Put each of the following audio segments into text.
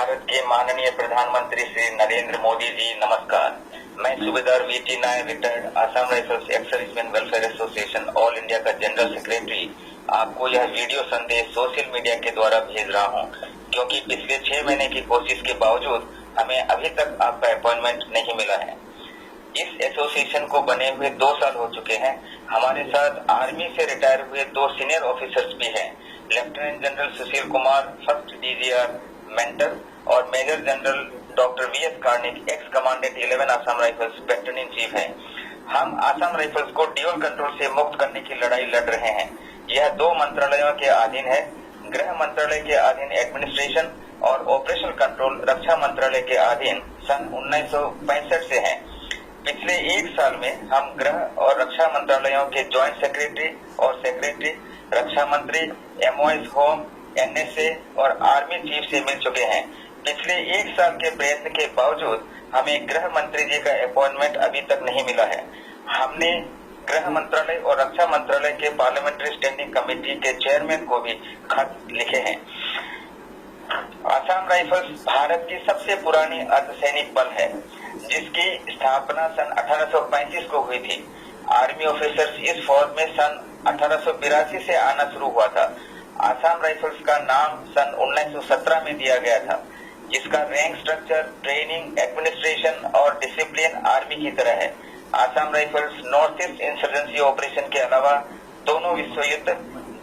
भारत के माननीय प्रधानमंत्री श्री नरेंद्र मोदी जी, नमस्कार। मैं सूबेदार VT Nair, retired, Assam rifles ex serviceman welfare association all India का जनरल सेक्रेटरी, आपको यह वीडियो संदेश सोशल मीडिया के द्वारा भेज रहा हूं, क्योंकि पिछले 6 महीने की कोशिश के बावजूद हमें अभी तक आपका अपॉइंटमेंट नहीं मिला है। इस एसोसिएशन को बने हुए 2 साल हो चुके हैं। हमारे साथ आर्मी से रिटायर हुए 2 सीनियर ऑफिसर्स भी हैं, lieutenant general Sushil Kumar, first DGR mentor, और major general doctor VS Karnik, ex commandant 11 Assam rifles baton in chief हैं। हम आसाम राइफल्स को ड्यूल कंट्रोल से मुक्त करने की लड़ाई लड़ रहे हैं। यह 2 मंत्रालयों के अधीन है। गृह मंत्रालय के अधीन एडमिनिस्ट्रेशन और ऑपरेशनल कंट्रोल रक्षा मंत्रालय के अधीन सन 1965 से है। पिछले 1 साल में हम गृह और रक्षा मंत्रालयों के ज्वाइंट सेक्रेटरी और सेक्रेटरी, रक्षा मंत्री, एमओएस होम, एनएसए और आर्मी चीफ से मिल चुके हैं। पिछले 1 साल के प्रयत्न के बावजूद हमें गृह मंत्री जी का अपॉइंटमेंट अभी तक नहीं मिला है। हमने गृह मंत्रालय और रक्षा मंत्रालय के पार्लियामेंट्री स्टैंडिंग कमेटी के चेयरमैन को भी खत लिखे हैं। आसाम राइफल्स भारत की सबसे पुरानी अर्धसैनिक बल है, जिसकी स्थापना सन 1835 को हुई थी। आर्मी ऑफिसर्स इस फौज में सन 1882 से आना शुरू हुआ था। आसाम राइफल्स का नाम सन 1917 में दिया गया था, जिसका रैंक स्ट्रक्चर, ट्रेनिंग, एडमिनिस्ट्रेशन और डिसिप्लिन आर्मी की तरह है। Assam rifles north east insurgency operation के अलावा दोनों विश्व युद्ध,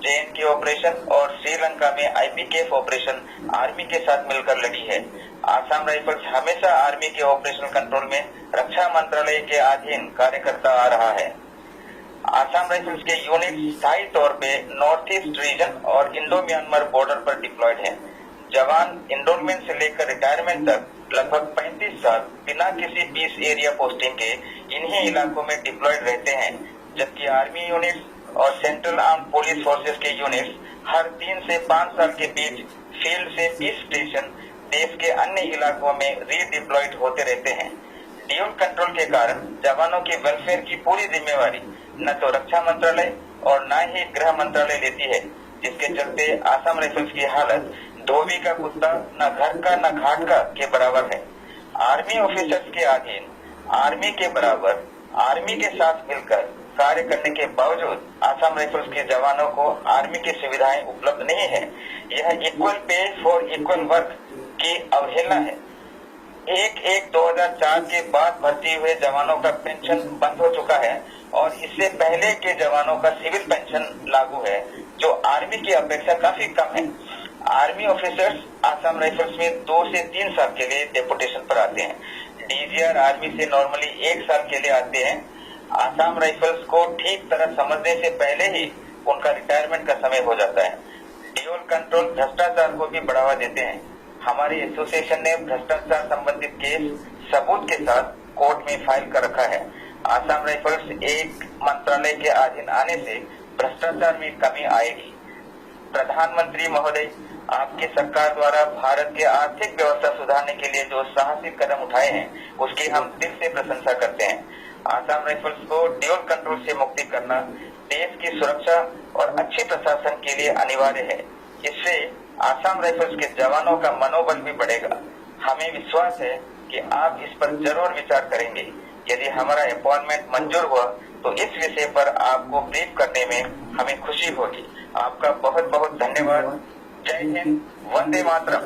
JNK ऑपरेशन और श्रीलंका में IPKF ऑपरेशन आर्मी के साथ मिलकर लड़ी है। आसाम राइफल्स हमेशा आर्मी के ऑपरेशनल कंट्रोल में रक्षा मंत्रालय के अधीन कार्य करता आ रहा है। आसाम राइफल्स के यूनिट स्थायी तौर पे नॉर्थ ईस्ट रीजन और इंडो म्यांमार बॉर्डर पर डिप्लॉयड है। जवान इनरोलमेंट से लेकर रिटायरमेंट तक लगभग 35 साल बिना किसी पीस एरिया पोस्टिंग के इन्हीं इलाकों में डिप्लॉयड रहते हैं, जबकि आर्मी यूनिट्स और सेंट्रल आर्म पुलिस फोर्सेस के यूनिट्स हर 3 से 5 साल के बीच फील्ड से पीस स्टेशन देश के अन्य इलाकों में रीडिप्लॉयड होते रहते हैं। ड्यूल कंट्रोल के कारण जवानों के वेलफेयर की पूरी जिम्मेवारी न तो रक्षा मंत्रालय और न ही गृह मंत्रालय लेती है, जिसके चलते आसाम राइफल्स की हालत धोबी का कुत्ता, न घर का न घाट का के बराबर है। आर्मी ऑफिसर्स के अधीन आर्मी के बराबर आर्मी के साथ मिलकर कार्य करने के बावजूद आसाम राइफल्स के जवानों को आर्मी की सुविधाएं उपलब्ध नहीं है। यह equal pay for equal work की अवहेलना है। 1/1/2004 के बाद भर्ती हुए जवानों का पेंशन बंद हो चुका है और इससे पहले के जवानों का सिविल पेंशन लागू है, जो आर्मी की अपेक्षा काफी कम है। आर्मी ऑफिसर्स आसाम राइफल्स में 2 से 3 साल के लिए डेपुटेशन पर आते हैं। डीजीआर आर्मी से नॉर्मली 1 साल के लिए आते हैं। आसाम राइफल्स को ठीक तरह समझने से पहले ही उनका रिटायरमेंट का समय हो जाता है। ड्यूल कंट्रोल भ्रष्टाचार को भी बढ़ावा देते हैं। हमारी एसोसिएशन ने भ्रष्टाचार संबंधित केस सबूत के साथ कोर्ट में फाइल कर रखा है। आसाम राइफल्स एक मंत्रालय के अधीन आने से भ्रष्टाचार में कमी आएगी। प्रधानमंत्री महोदय, आपकी सरकार द्वारा भारत के आर्थिक व्यवस्था सुधारने के लिए जो साहसिक कदम उठाए हैं, उसकी हम दिल से प्रशंसा करते हैं। आसाम राइफल्स को ड्यूल कंट्रोल से मुक्ति करना देश की सुरक्षा और अच्छी प्रशासन के लिए अनिवार्य है। इससे आसाम राइफल्स के जवानों का मनोबल भी बढ़ेगा। हमें विश्वास है कि आप इस पर जरूर विचार करेंगे। यदि हमारा अपॉइंटमेंट मंजूर हुआ तो इस विषय पर आपको ब्रीफ करने में हमें खुशी होगी। आपका बहुत बहुत धन्यवाद। जय हिंद, वंदे मातरम।